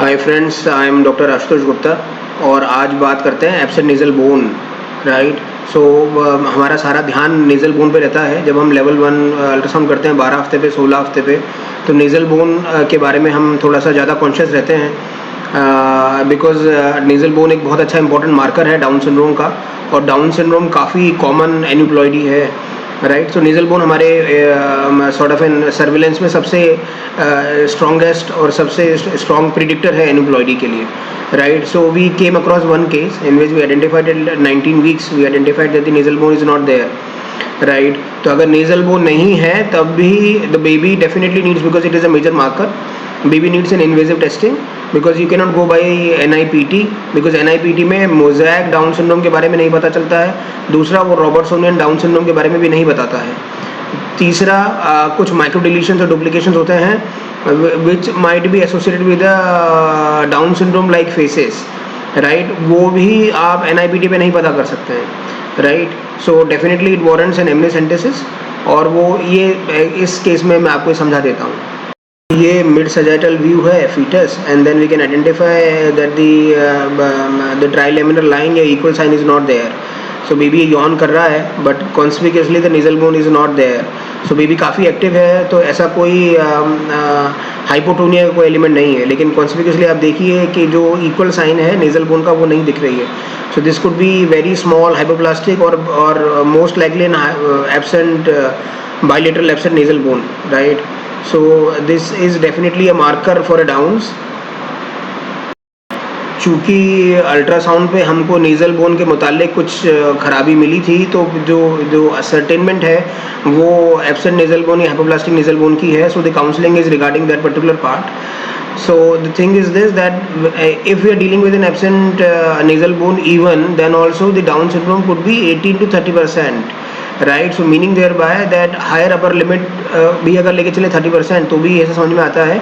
Hi friends, I am doctor Ashutosh Gupta और आज बात करते हैं एब्सेंट नेज़ल बोन। राइट। सो हमारा सारा ध्यान नेज़ल बोन पे रहता है। जब हम लेवल 1 अल्ट्रासाउंड करते हैं 12 हफ्ते पे 16 हफ्ते पे, तो नेज़ल बोन के बारे में हम थोड़ा सा ज़्यादा कॉन्शियस रहते हैं बिकॉज नेज़ल बोन एक बहुत अच्छा इंपॉर्टेंट मार्कर है डाउन सिंड्रोम का, और डाउन सिंड्रोम काफ़ी कॉमन एन्यूप्लॉइडी है। राइट। सो नेज़ल बोन हमारे सॉर्ट ऑफ इन सर्विलेंस में सबसे स्ट्रॉन्गेस्ट और सबसे स्ट्रॉन्ग प्रिडिक्टर है एन्यूप्लॉइडी के लिए। Right. So we came across one case in which we identified at 19 weeks we identified that the nasal bone is not there. Right. तो अगर nasal bone नहीं है तब भी the baby definitely needs, because it is a major marker, baby needs an invasive testing because you cannot go by NIPT because NIPT में mosaic down syndrome के बारे में नहीं पता चलता है। दूसरा, वो रॉबर्टसोनियन डाउन सिंड्रोम के बारे में भी नहीं बताता है। तीसरा, कुछ माइक्रो डिलीशंस और डुप्लीकेशंस होते हैं which might be associated with down syndrome like faces. Right. वो भी आप NIPT पे नहीं पता कर सकते हैं। Right. So definitely it warrants an amniocentesis, और वो ये इस केस में मैं आपको समझा देता हूँ। ये मिड सजाइटल व्यू है fetus, and then we can identify that the trilaminar line या equal sign is not there. So baby yawn कर रहा है but conspicuously the nasal bone is not there. So baby काफ़ी active है, तो ऐसा कोई हाइपोटोनिया का कोई एलिमेंट नहीं है, लेकिन कॉन्स्पिक्यूअसली आप देखिए कि जो इक्वल साइन है नेज़ल बोन का वो नहीं दिख रही है। So this could be very small hypoplastic और most likely an absent bilateral absent nasal bone. Right. So this is definitely a marker for a Downs. चूँकि अल्ट्रासाउंड पे हमको नेज़ल बोन के मुतालिक कुछ खराबी मिली थी, तो जो असर्टेनमेंट है वो एब्सेंट नेज़ल बोन या हाइपोप्लास्टिक नेज़ल बोन की है। So the counselling is regarding that particular part. So the thing is this, that if we are dealing with an absent nasal bone even, then also the Down syndrome could be 18 to 30%. Right. So meaning there by that higher upper limit भी अगर लेके चले 30%, तो भी ऐसा समझ में आता है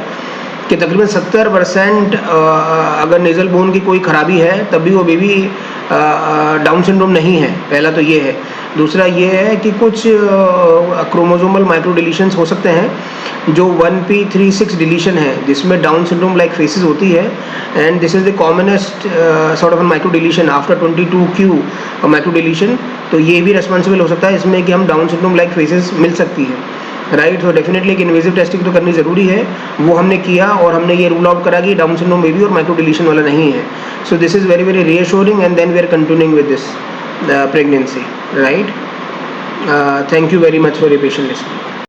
कि तकरीबन 70% अगर नेज़ल बोन की कोई खराबी है तब भी वो बेबी डाउन सिंड्रोम नहीं है। पहला तो ये है। दूसरा ये है कि कुछ क्रोमोसोमल माइक्रो डिलीशंस हो सकते हैं जो 1p36 डिलीशन है, जिसमें डाउन सिंड्रोम लाइक फेसेस होती है, and this is the commonest sort of micro deletion after 22q micro deletion. तो ये भी रेस्पॉन्सिबल हो सकता है इसमें कि हम डाउन सिंड्रोम लाइक फेसेस मिल सकती है। राइट। तो डेफिनेटली एक इन्वेजिव टेस्टिंग तो करनी ज़रूरी है, वो हमने किया और हमने ये रूल आउट करा कि डाउन सिंड्रोम बेबी और माइक्रो डिलीशन वाला नहीं है। So this is very very reassuring, and then we are continuing with this pregnancy. Right. Thank you very much for your patient listening.